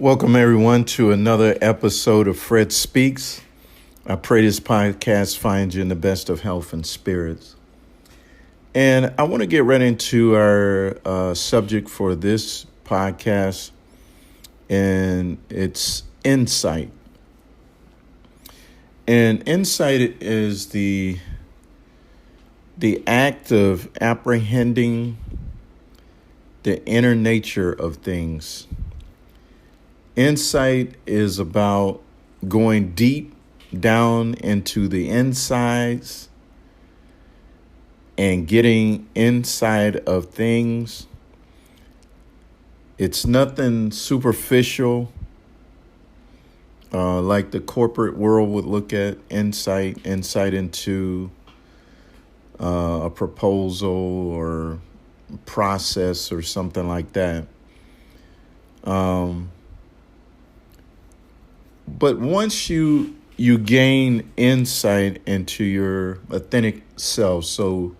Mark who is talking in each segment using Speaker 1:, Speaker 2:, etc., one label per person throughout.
Speaker 1: Welcome, everyone, to another episode of Fred Speaks. I pray this podcast finds you in the best of health and spirits. And I want to get right into our subject for this podcast, and it's insight. And insight is the act of apprehending the inner nature of things. Insight is about going deep down into the insides and getting inside of things. It's nothing superficial like the corporate world would look at insight into a proposal or process or something like that. But once you gain insight into your authentic self, so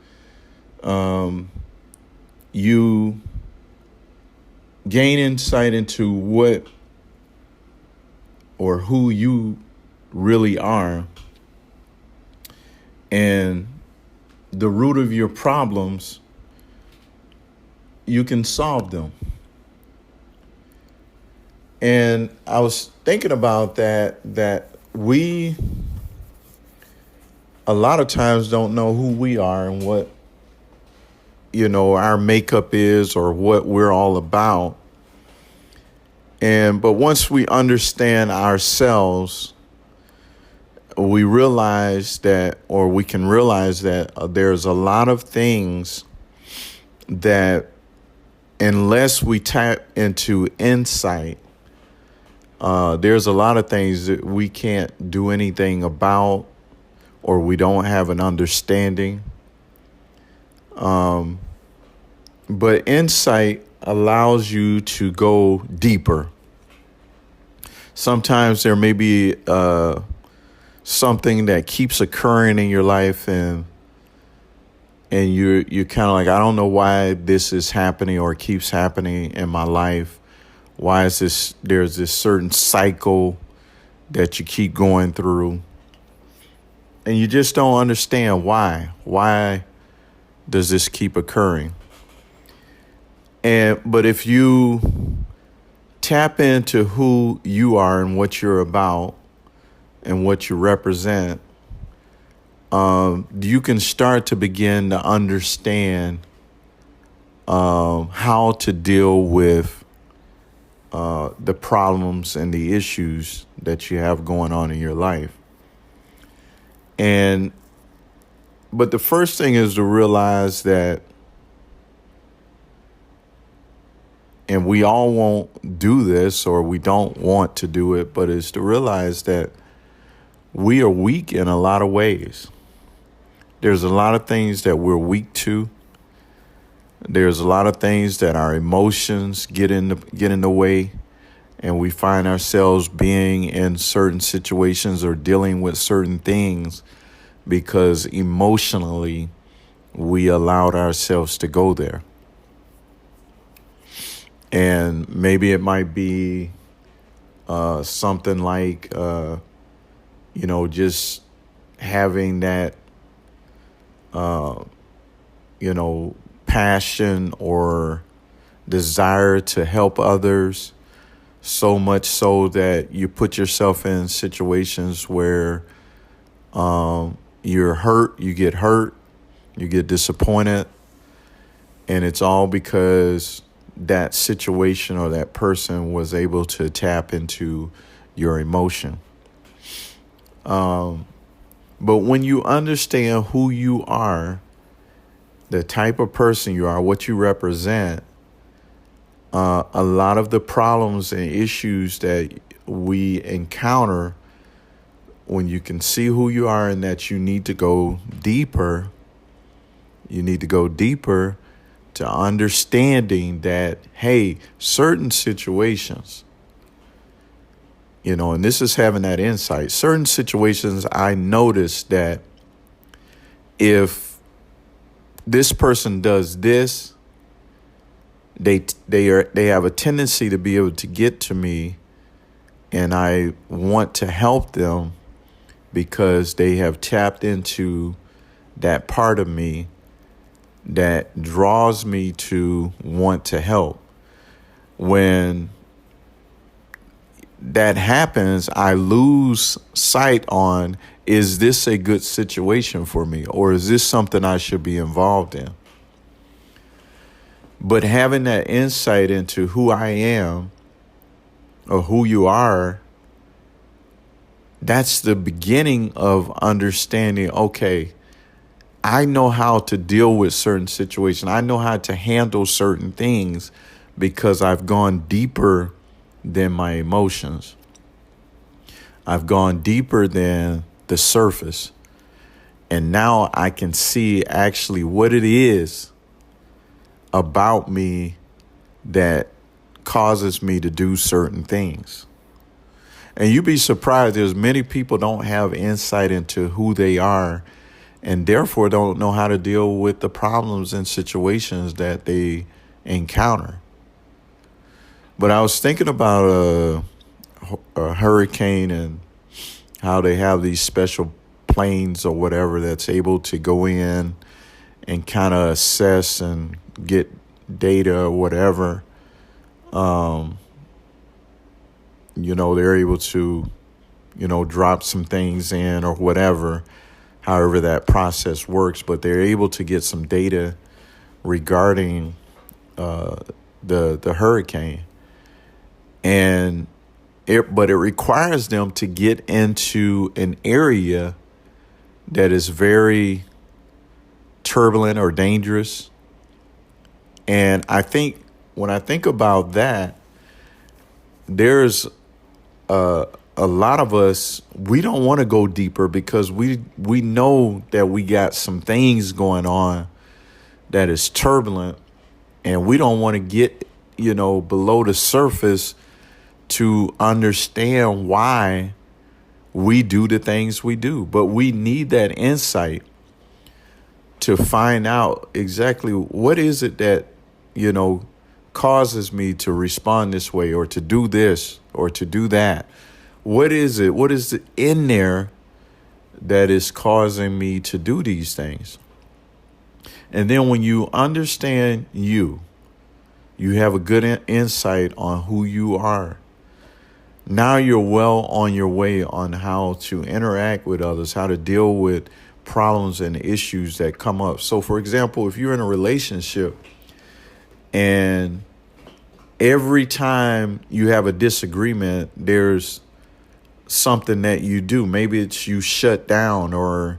Speaker 1: you gain insight into what or who you really are, and the root of your problems, you can solve them. And I was thinking about that we a lot of times don't know who we are and what, our makeup is or what we're all about. But once we understand ourselves, we realize that, or we can realize that there's a lot of things that unless we tap into insight, there's a lot of things that we can't do anything about, or we don't have an understanding. But insight allows you to go deeper. Sometimes there may be something that keeps occurring in your life, and you're kind of like, I don't know why this is happening or keeps happening in my life. Why is this? There's this certain cycle that you keep going through, and you just don't understand why. Why does this keep occurring? But if you tap into who you are and what you're about and what you represent, you can start to begin to understand how to deal with the problems and the issues that you have going on in your life. But the first thing is to realize that, and we all won't do this, or we don't want to do it, but it's to realize that we are weak in a lot of ways. There's a lot of things that we're weak to. There's a lot of things that our emotions get in the way, and we find ourselves being in certain situations or dealing with certain things because emotionally we allowed ourselves to go there. And maybe it might be something like, just having that, passion or desire to help others, so much so that you put yourself in situations where you're hurt, you get disappointed, and it's all because that situation or that person was able to tap into your emotion. But when you understand who you are, the type of person you are, what you represent, a lot of the problems and issues that we encounter, when you can see who you are and that you need to go deeper to understanding that, hey, certain situations, and this is having that insight, certain situations I noticed that if this person does this, they have a tendency to be able to get to me And I want to help them because they have tapped into that part of me that draws me to want to help. When that happens, I lose sight on, is this a good situation for me? Or is this something I should be involved in? But having that insight into who I am or who you are, that's the beginning of understanding, okay, I know how to deal with certain situations. I know how to handle certain things because I've gone deeper than my emotions. I've gone deeper than the surface. And now I can see actually what it is about me that causes me to do certain things. And you'd be surprised, there's many people don't have insight into who they are and therefore don't know how to deal with the problems and situations that they encounter. But I was thinking about a hurricane and how they have these special planes or whatever that's able to go in and kind of assess and get data or whatever. They're able to, drop some things in or whatever, however that process works. But they're able to get some data regarding the hurricane. But it requires them to get into an area that is very turbulent or dangerous. And I think when I think about that, there's a lot of us, we don't want to go deeper because we know that we got some things going on that is turbulent, and we don't want to get, below the surface to understand why we do the things we do. But we need that insight to find out exactly what is it that, causes me to respond this way or to do this or to do that. What is it? What is it in there that is causing me to do these things? And then when you understand you have a good insight on who you are. Now you're well on your way on how to interact with others, how to deal with problems and issues that come up. So, for example, if you're in a relationship and every time you have a disagreement, there's something that you do. Maybe it's you shut down, or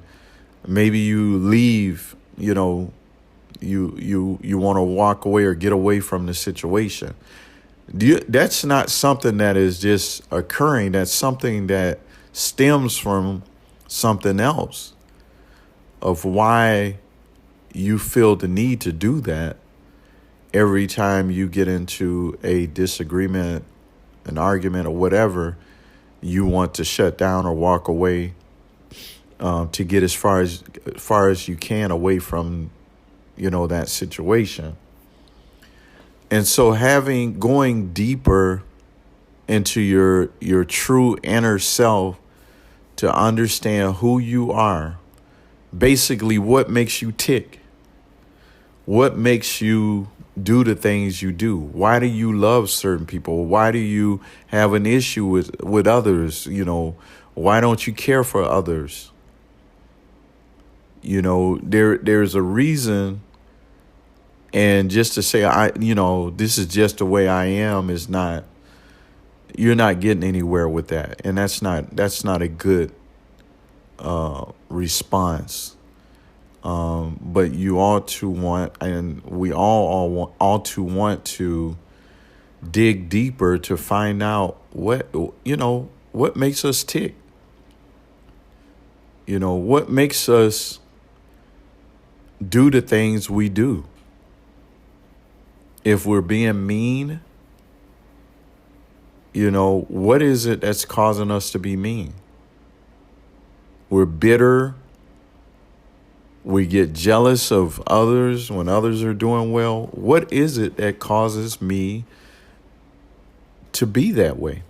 Speaker 1: maybe you leave, you want to walk away or get away from the situation. That's not something that is just occurring. That's something that stems from something else of why you feel the need to do that. Every time you get into a disagreement, an argument or whatever, you want to shut down or walk away to get as far as you can away from, that situation. And so going deeper into your true inner self to understand who you are, basically what makes you tick, what makes you do the things you do. Why do you love certain people? Why do you have an issue with others? Why don't you care for others? There's a reason. And just to say, this is just the way I am is not, you're not getting anywhere with that. And that's not a good response. But you ought to want, and we all ought to want to dig deeper to find out what makes us tick. What makes us do the things we do. If we're being mean, what is it that's causing us to be mean? We're bitter. We get jealous of others when others are doing well. What is it that causes me to be that way?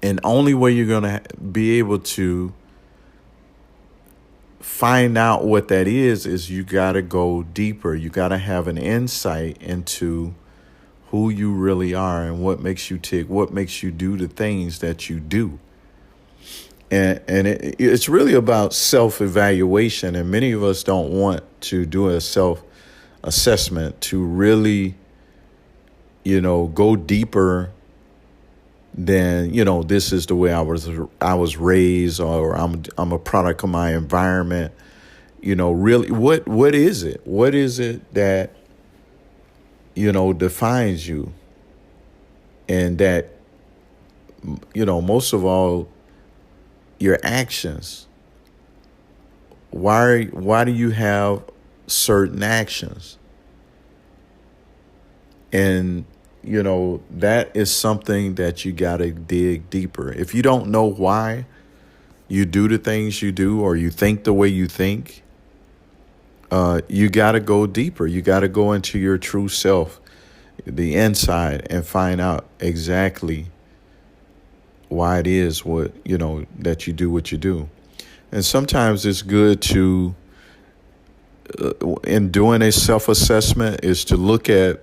Speaker 1: And only way you're going to be able to find out what that is you got to go deeper. You got to have an insight into who you really are and what makes you tick, what makes you do the things that you do. And it's really about self-evaluation. And many of us don't want to do a self-assessment to really, go deeper than, this is the way I was raised, or I'm a product of my environment. Really, what is it? What is it that, defines you? And that, most of all, your actions. Why do you have certain actions? And that is something that you got to dig deeper. If you don't know why you do the things you do, or you think the way you think, you got to go deeper. You got to go into your true self, the inside, and find out exactly why it is that you do what you do. And sometimes it's good to, in doing a self-assessment, is to look at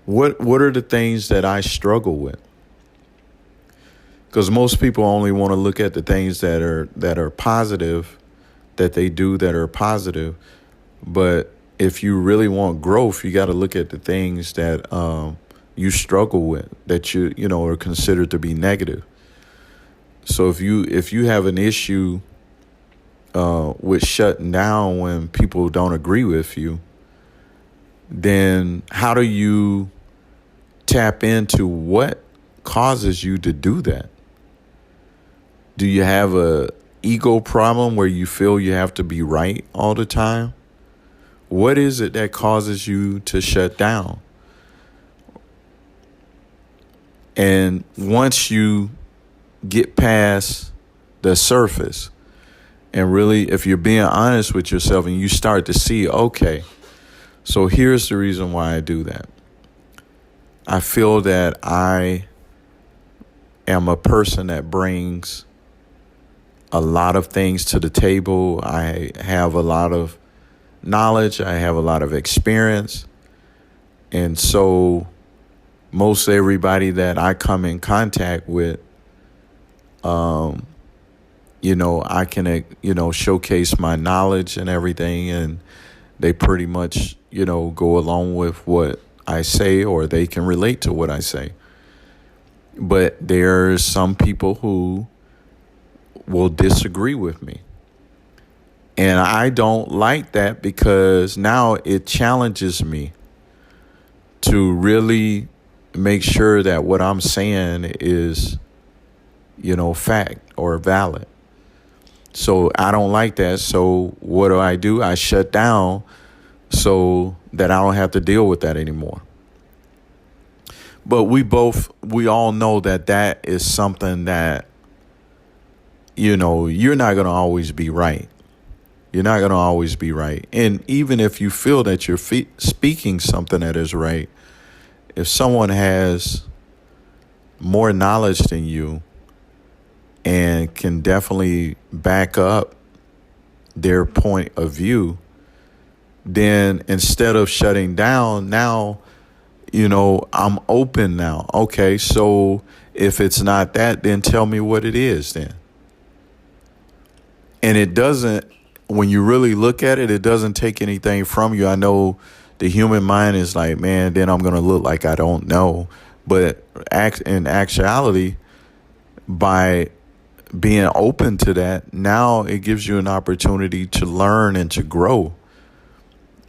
Speaker 1: what are the things that I struggle with. Because most people only want to look at the things that are positive, that they do that are positive. But if you really want growth, you got to look at the things that you struggle with, that you are considered to be negative. So if you have an issue with shutting down when people don't agree with you, then how do you tap into what causes you to do that? Do you have a ego problem where you feel you have to be right all the time? What is it that causes you to shut down? And once you get past the surface, and really, if you're being honest with yourself and you start to see, okay, so here's the reason why I do that. I feel that I am a person that brings a lot of things to the table. I have a lot of knowledge. I have a lot of experience. And so most everybody that I come in contact with, I can, showcase my knowledge and everything. And they pretty much, go along with what I say, or they can relate to what I say. But there's some people who will disagree with me. And I don't like that, because now it challenges me to really make sure that what I'm saying is, fact or valid. So I don't like that. So what do? I shut down so that I don't have to deal with that anymore. But we all know that is something that, you're not going to always be right. You're not going to always be right. And even if you feel that you're speaking something that is right, if someone has more knowledge than you and can definitely back up their point of view, then instead of shutting down, now, I'm open now. Okay, so if it's not that, then tell me what it is then. And it doesn't, when you really look at it, it doesn't take anything from you. I know the human mind is like, man, then I'm going to look like I don't know. But in actuality, by being open to that, now it gives you an opportunity to learn and to grow,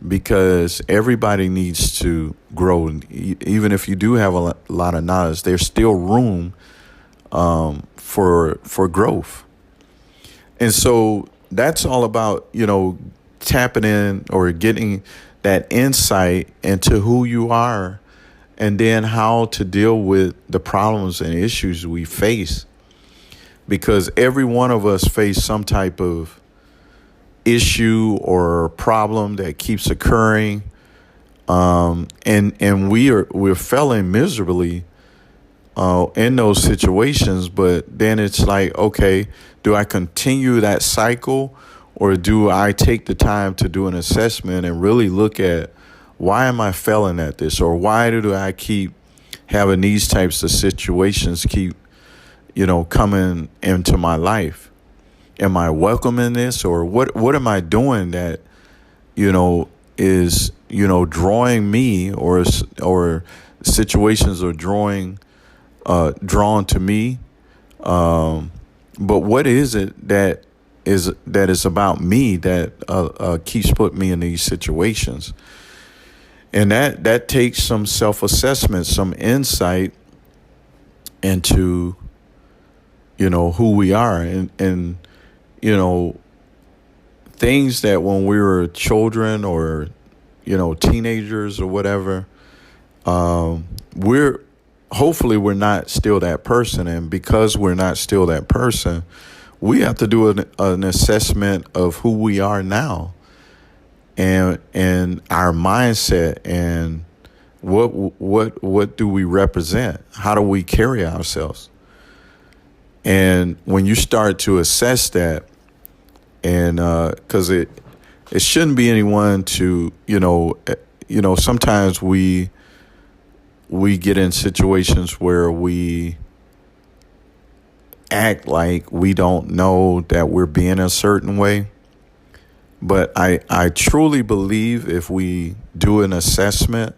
Speaker 1: because everybody needs to grow. Even if you do have a lot of knowledge, there's still room for growth. And so that's all about, tapping in or getting that insight into who you are, and then how to deal with the problems and issues we face. Because every one of us face some type of issue or problem that keeps occurring, and we're failing miserably in those situations. But then it's like, okay, do I continue that cycle, or do I take the time to do an assessment and really look at why am I failing at this, or why do I keep having these types of situations keep, coming into my life? Am I welcoming this, or what am I doing that, is, drawing me, or situations are drawn to me? But what is it that is about me that keeps putting me in these situations? And that takes some self-assessment, some insight into, who we are, and things that when we were children, or, teenagers or whatever, we're not still that person. And because we're not still that person, we have to do an assessment of who we are now, and our mindset, and what do we represent? How do we carry ourselves? And when you start to assess that, and because it shouldn't be anyone to, sometimes we get in situations where we act like we don't know that we're being a certain way. But I truly believe if we do an assessment,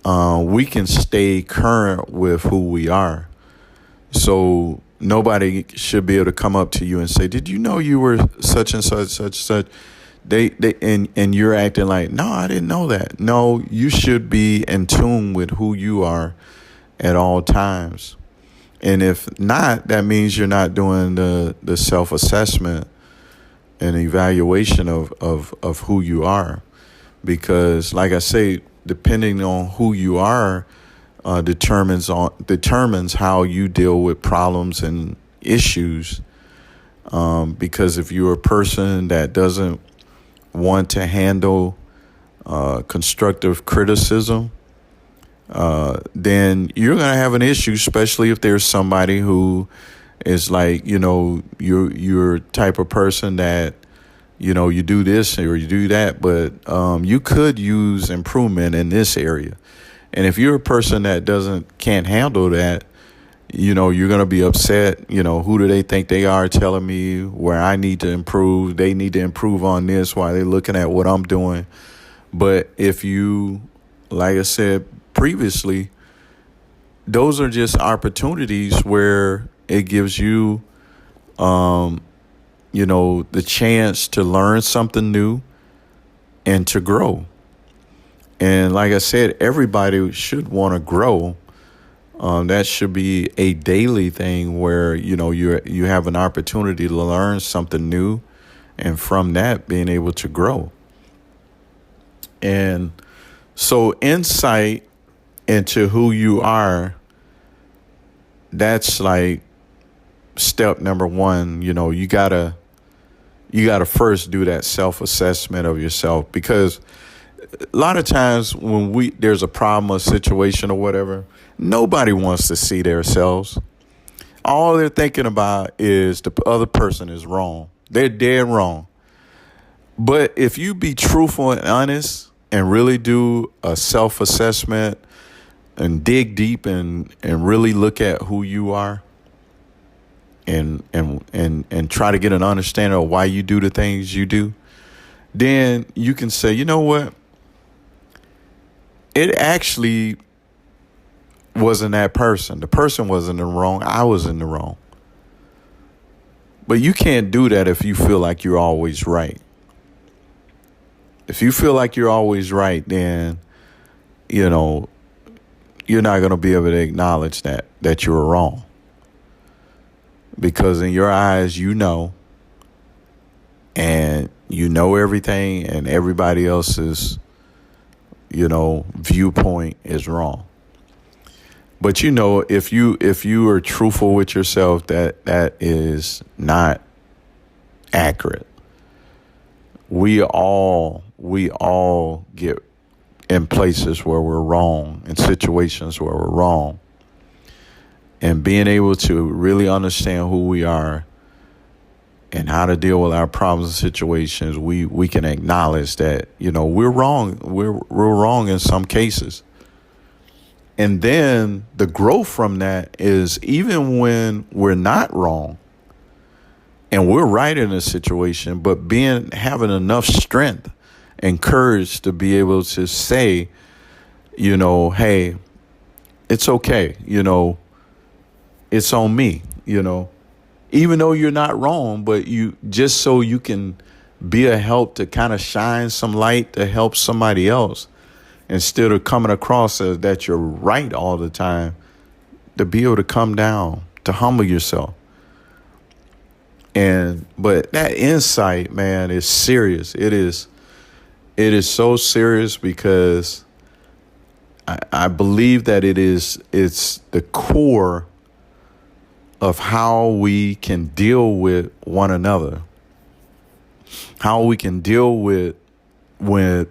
Speaker 1: we can stay current with who we are. So nobody should be able to come up to you and say, "Did you know you were such and such, such, such?" And you're acting like, "No, I didn't know that." No, you should be in tune with who you are at all times. And if not, that means you're not doing the self-assessment and evaluation of who you are. Because, like I say, depending on who you are, determines how you deal with problems and issues. Because if you're a person that doesn't want to handle constructive criticism, then you're going to have an issue, especially if there's somebody who is like, you're type of person that, you do this or you do that, but you could use improvement in this area. And if you're a person that can't handle that, you're going to be upset. Who do they think they are telling me where I need to improve? They need to improve on this while they're looking at what I'm doing. But if you, like I said previously, those are just opportunities where it gives you, the chance to learn something new and to grow. And like I said, everybody should want to grow. That should be a daily thing where, you have an opportunity to learn something new, and from that being able to grow. And so insight into who you are, that's like step number one. You gotta first do that self-assessment of yourself, because a lot of times when there's a problem, a situation or whatever, nobody wants to see themselves. All they're thinking about is the other person is wrong. They're dead wrong. But if you be truthful and honest and really do a self-assessment and dig deep and really look at who you are, and try to get an understanding of why you do the things you do, then you can say, you know what? It actually wasn't that person. The person wasn't in the wrong. I was in the wrong. But you can't do that if you feel like you're always right. If you feel like you're always right, then, you're not going to be able to acknowledge that you're wrong. Because in your eyes, and you know everything, and everybody else's, viewpoint is wrong. But if you are truthful with yourself, that is not accurate. We all get in places where we're wrong, in situations where we're wrong. and being able to really understand who we are and how to deal with our problems and situations, we can acknowledge that, we're wrong. We're wrong in some cases. And then the growth from that is, even when we're not wrong and we're right in a situation, but having enough strength and courage to be able to say, hey, it's okay. It's on me, even though you're not wrong, but just so you can be a help to kind of shine some light to help somebody else, instead of coming across as that you're right all the time, to be able to come down, to humble yourself. But that insight, man, is serious. It is so serious, because I believe that it's the core of how we can deal with one another, how we can deal with when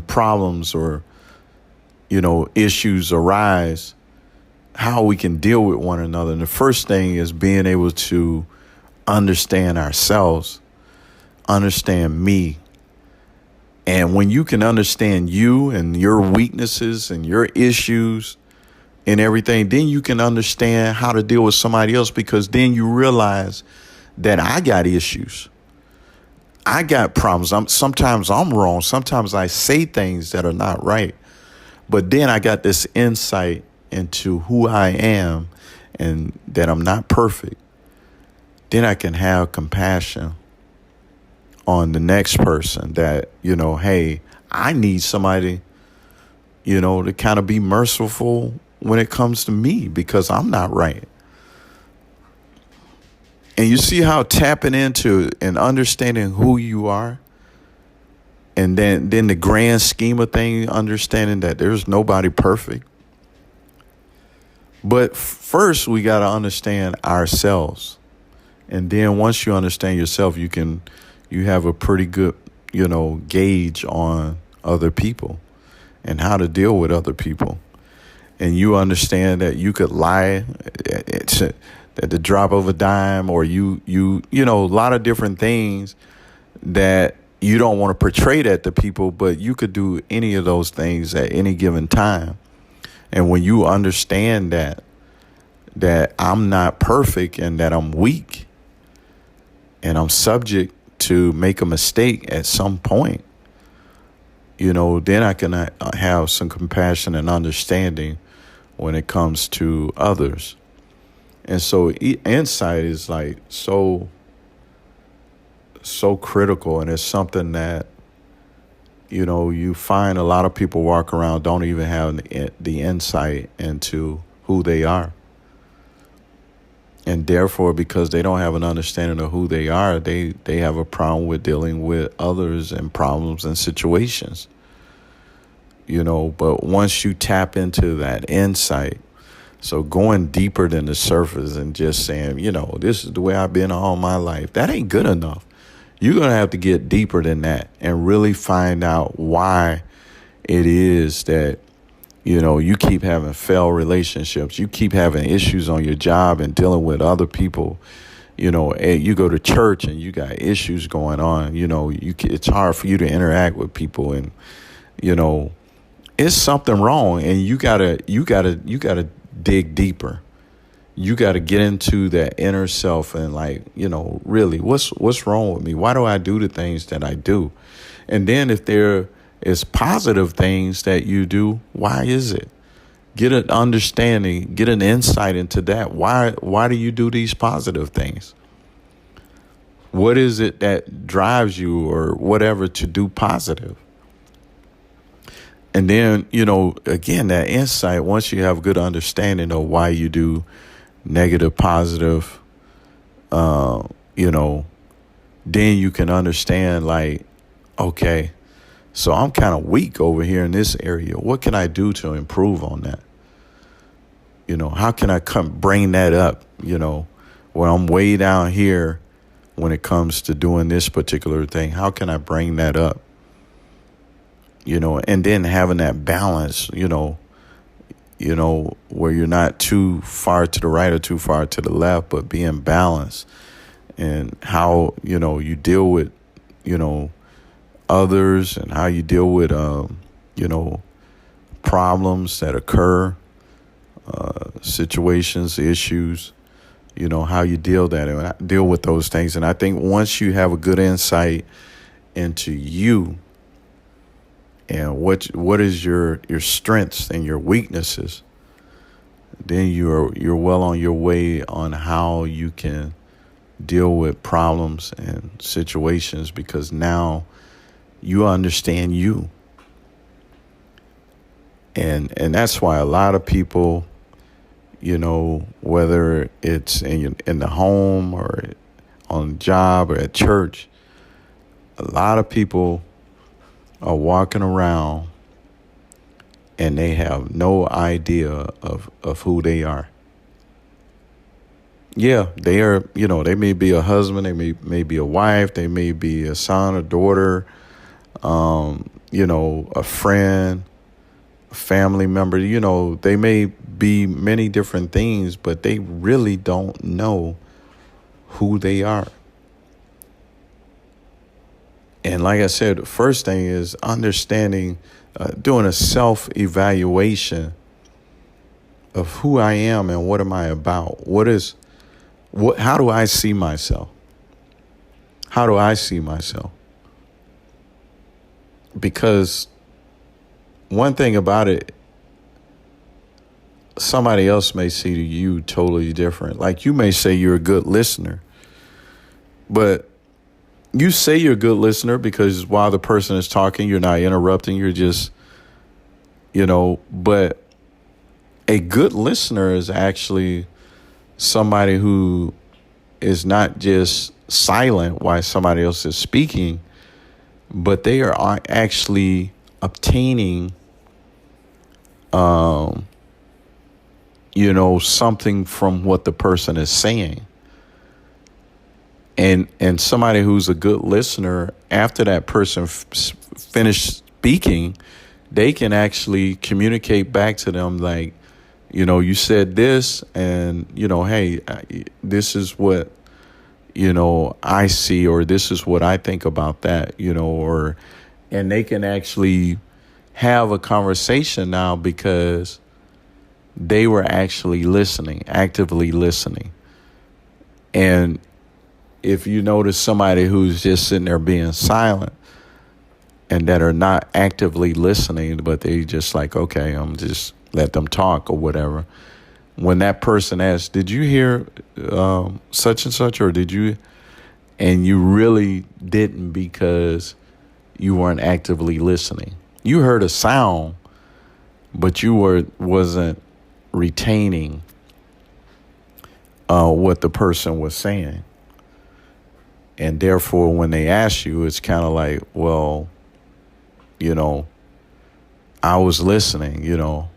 Speaker 1: problems or issues arise, how we can deal with one another. And the first thing is being able to understand ourselves, understand me. And when you can understand you and your weaknesses and your issues and everything, then you can understand how to deal with somebody else, because then you realize that I got issues. I got problems. Sometimes I'm wrong. Sometimes I say things that are not right. But then I got this insight into who I am and that I'm not perfect. Then I can have compassion on the next person, that, hey, I need somebody, to kind of be merciful when it comes to me, because I'm not right. And you see how tapping into and understanding who you are, and then the grand scheme of things, understanding that there's nobody perfect. But first, we got to understand ourselves. And then once you understand yourself, you have a pretty good, gauge on other people and how to deal with other people. And you understand that you could lie at the drop of a dime, or a lot of different things that you don't want to portray that to people, but you could do any of those things at any given time. And when you understand that I'm not perfect and that I'm weak and I'm subject to make a mistake at some point, then I can have some compassion and understanding when it comes to others. And so insight is like so critical, and it's something that, you find a lot of people walk around don't even have the insight into who they are. And therefore, because they don't have an understanding of who they are, they have a problem with dealing with others and problems and situations. But once you tap into that insight, so going deeper than the surface and just saying, this is the way I've been all my life, that ain't good enough. You're going to have to get deeper than that and really find out why it is that, you keep having failed relationships. You keep having issues on your job and dealing with other people. You go to church and you got issues going on. It's hard for you to interact with people, and, it's something wrong. And you gotta dig deeper. You got to get into that inner self and really, what's wrong with me? Why do I do the things that I do? And then if there is positive things that you do, why is it? Get an understanding, get an insight into that. Why do you do these positive things? What is it that drives you or whatever to do positive? And then, again, that insight, once you have good understanding of why you do negative, positive, then you can understand okay, so I'm kind of weak over here in this area. What can I do to improve on that? How can I bring that up, when I'm way down here when it comes to doing this particular thing? How can I bring that up? And then having that balance, where you're not too far to the right or too far to the left, but being balanced, and how, you deal with, others, and how you deal with, problems that occur, situations, issues, how you deal with those things. And I think once you have a good insight into you and what is your strengths and your weaknesses, then you're well on your way on how you can deal with problems and situations, because now you understand you. And that's why a lot of people, whether it's in the home or on the job or at church, a lot of people are walking around and they have no idea of who they are. Yeah, they are, they may be a husband, they may be a wife, they may be a son, a daughter, a friend, a family member, they may be many different things, but they really don't know who they are. And like I said, the first thing is understanding, doing a self-evaluation of who I am and what am I about? How do I see myself? How do I see myself? Because one thing about it, somebody else may see you totally different. Like, you may say you're a good listener, but you say you're a good listener because while the person is talking, you're not interrupting. You're just, but a good listener is actually somebody who is not just silent while somebody else is speaking, but they are actually obtaining, something from what the person is saying. And somebody who's a good listener, after that person finished speaking, they can actually communicate back to them like, you said this, and, hey, this is what, I see, or this is what I think about that, and they can actually have a conversation now because they were actually listening, actively listening. And if you notice somebody who's just sitting there being silent and that are not actively listening, but they just like, okay, I'm just let them talk or whatever. When that person asks, did you hear such and such, or did you? And you really didn't because you weren't actively listening. You heard a sound, but you wasn't retaining what the person was saying. And therefore, when they ask you, it's kind of like, well, I was listening,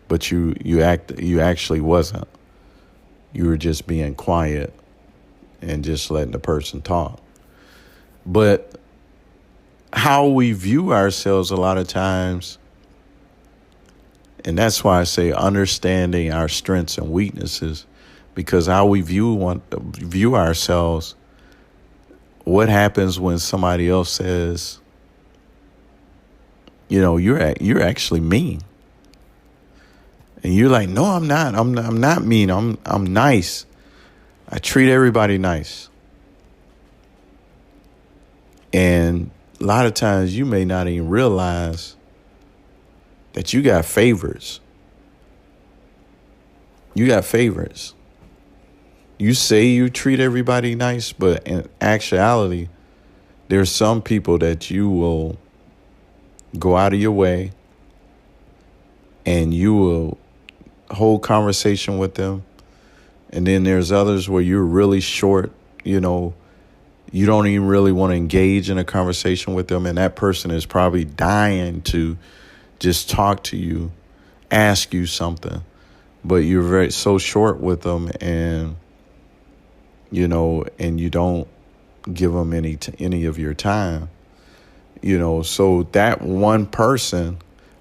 Speaker 1: but you actually wasn't. You were just being quiet and just letting the person talk. But how we view ourselves a lot of times, and that's why I say understanding our strengths and weaknesses, because how we view ourselves, what happens when somebody else says, you're actually mean. And you're like, no, I'm not. I'm not mean. I'm nice. I treat everybody nice. And a lot of times you may not even realize that you got favorites. You got favorites. You say you treat everybody nice, but in actuality, there's some people that you will go out of your way and you will hold conversation with them. And then there's others where you're really short, you don't even really want to engage in a conversation with them. And that person is probably dying to just talk to you, ask you something, but you're so short with them, and and you don't give them any of your time, so that one person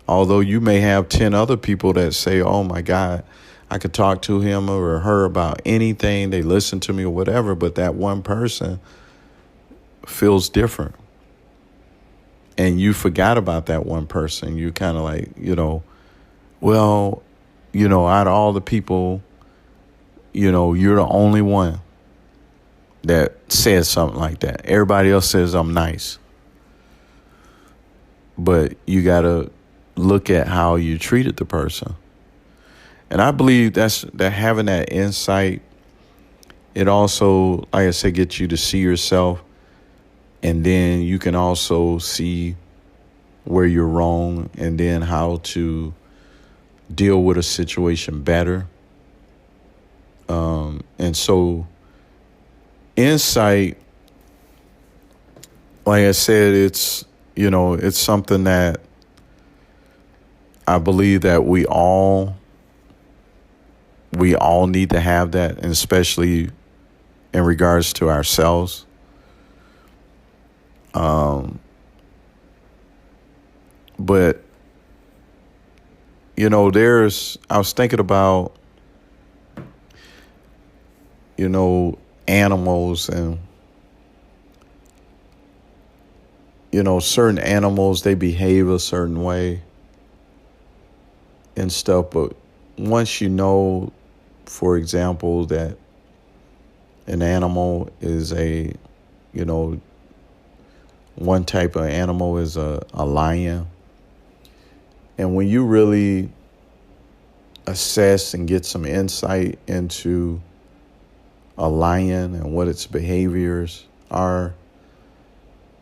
Speaker 1: Although you may have 10 other people that say, oh my God, I could talk to him or her about anything. They listen to me or whatever. But that one person feels different. And you forgot about that one person. You kind of like, well, out of all the people, you're the only one that says something like that. Everybody else says I'm nice. But you got to look at how you treated the person. And I believe that having that insight, it also, like I said, gets you to see yourself. And then you can also see where you're wrong and then how to deal with a situation better. And so insight, like I said, it's something that I believe that we all need to have that, and especially in regards to ourselves. But I was thinking about, animals and, certain animals, they behave a certain way and stuff. But once for example, that an animal is one type of animal is a lion. And when you really assess and get some insight into a lion and what its behaviors are,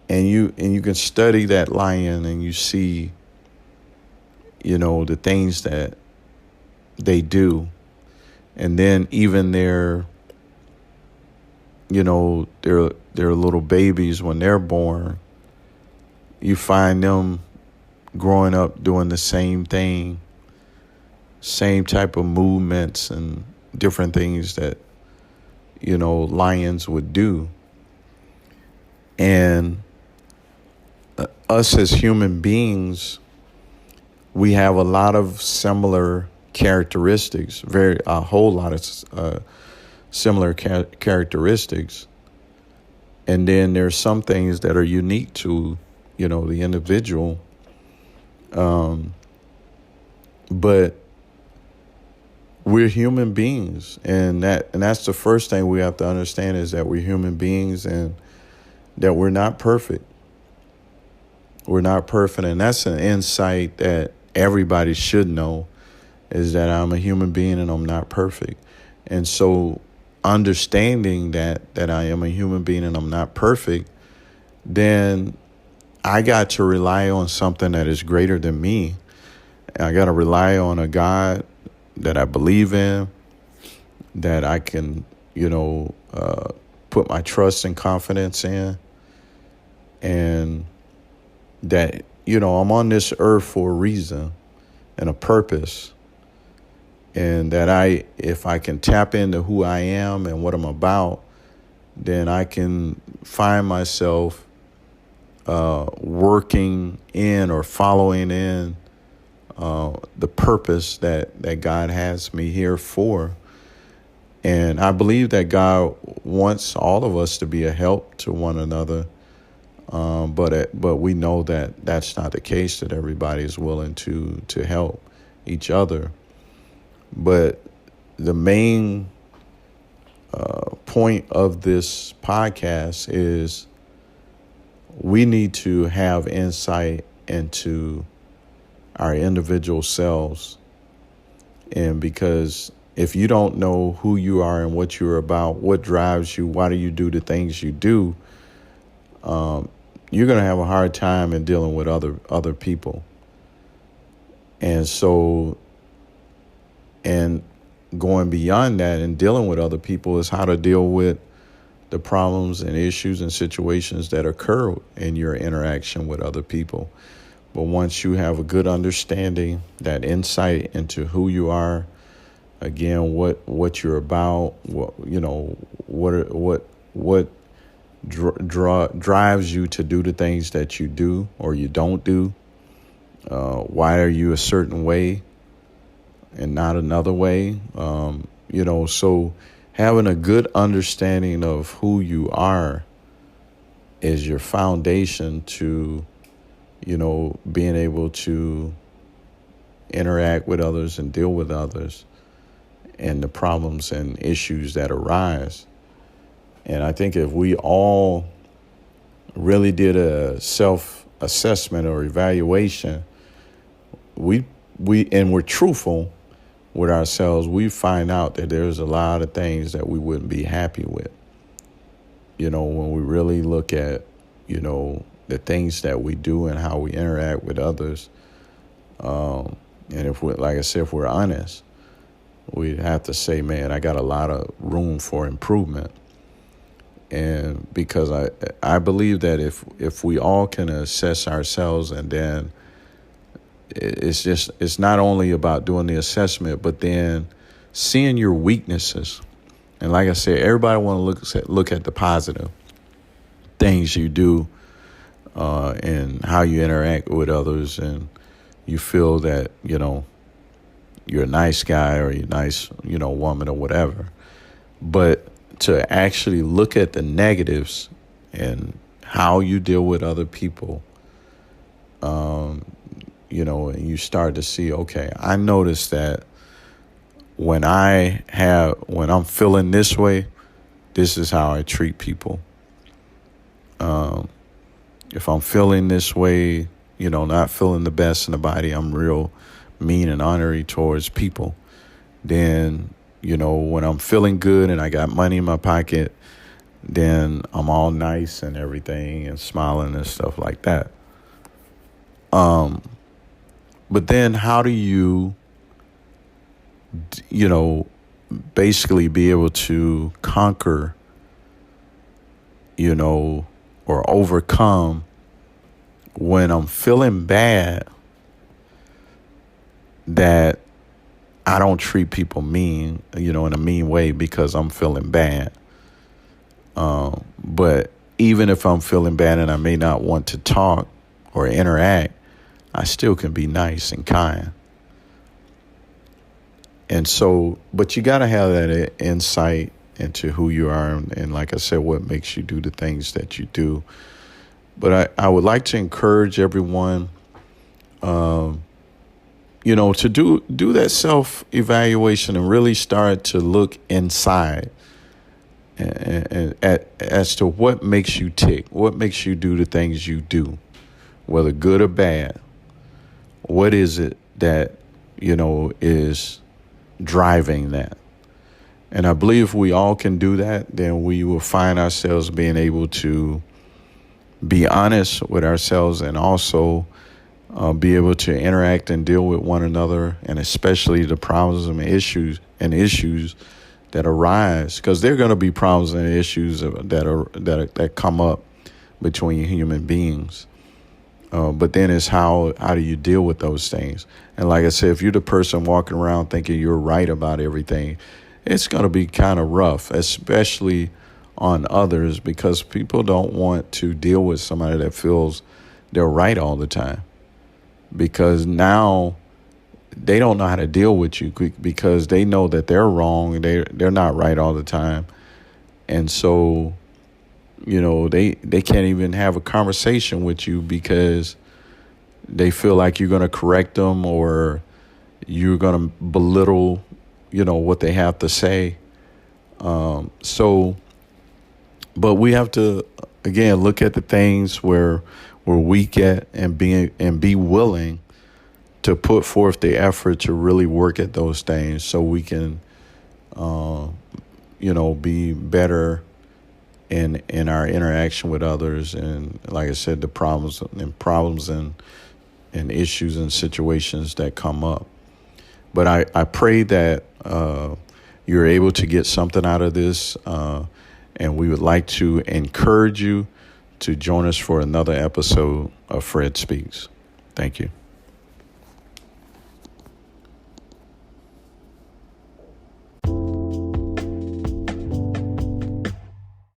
Speaker 1: and you can study that lion and you see, the things that they do, and then even their little babies when they're born, you find them growing up doing the same thing, same type of movements and different things that, lions would do. And us as human beings, we have a lot of similar characteristics, a whole lot of similar characteristics. And then there's some things that are unique to, the individual. But we're human beings, and that's the first thing we have to understand, is that we're human beings and that we're not perfect. We're not perfect, and that's an insight that everybody should know, is that I'm a human being and I'm not perfect. And so understanding that I am a human being and I'm not perfect, then I got to rely on something that is greater than me. I got to rely on a God that I believe in, that I can, put my trust and confidence in, and that, I'm on this earth for a reason and a purpose, and that if I can tap into who I am and what I'm about, then I can find myself working in or following in the purpose that God has me here for. And I believe that God wants all of us to be a help to one another. But we know that that's not the case, that everybody is willing to help each other. But the main point of this podcast is we need to have insight into our individual selves. And because if you don't know who you are and what you're about, what drives you, why do you do the things you do, you're going to have a hard time in dealing with other people. And so, and going beyond that and dealing with other people is how to deal with the problems and issues and situations that occur in your interaction with other people. But once you have a good understanding, that insight into who you are, again, what you're about, what drives you to do the things that you do or you don't do, Why are you a certain way and not another way? So having a good understanding of who you are is your foundation to, being able to interact with others and deal with others and the problems and issues that arise. And I think if we all really did a self-assessment or evaluation, and we're truthful with ourselves, we find out that there's a lot of things that we wouldn't be happy with. When we really look at, the things that we do and how we interact with others. And if we're honest, we'd have to say, man, I got a lot of room for improvement. And because I believe that if we all can assess ourselves, and then it's not only about doing the assessment, but then seeing your weaknesses. And like I said, everybody want to look at the positive things you do and how you interact with others, and you feel that, you're a nice guy or you're a nice, woman or whatever. But to actually look at the negatives and how you deal with other people, and you start to see, okay, I noticed that when I'm feeling this way, this is how I treat people. If I'm feeling this way, not feeling the best in the body, I'm real mean and ornery towards people. Then, when I'm feeling good and I got money in my pocket, then I'm all nice and everything and smiling and stuff like that. But then how do you, basically be able to conquer, or overcome when I'm feeling bad that I don't treat people mean, in a mean way because I'm feeling bad. But even if I'm feeling bad and I may not want to talk or interact, I still can be nice and kind. And so, but you got to have that insight into who you are. And like I said, what makes you do the things that you do. But I would like to encourage everyone, to do that self-evaluation and really start to look inside and as to what makes you tick, what makes you do the things you do, whether good or bad. What is it that, is driving that? And I believe if we all can do that, then we will find ourselves being able to be honest with ourselves and also be able to interact and deal with one another, and especially the problems and issues that arise, because there are going to be problems and issues that come up between human beings. But then it's how do you deal with those things? And like I said, if you're the person walking around thinking you're right about everything, it's going to be kind of rough, especially on others, because people don't want to deal with somebody that feels they're right all the time, because now they don't know how to deal with you because they know that they're wrong. They're not right all the time. And so, they can't even have a conversation with you because they feel like you're going to correct them or you're going to belittle, what they have to say. But we have to, again, look at the things where we're weak at and be willing to put forth the effort to really work at those things so we can, be better in our interaction with others. And like I said, the problems and issues and situations that come up. But I pray that you're able to get something out of this. And we would like to encourage you to join us for another episode of Fred Speaks. Thank you.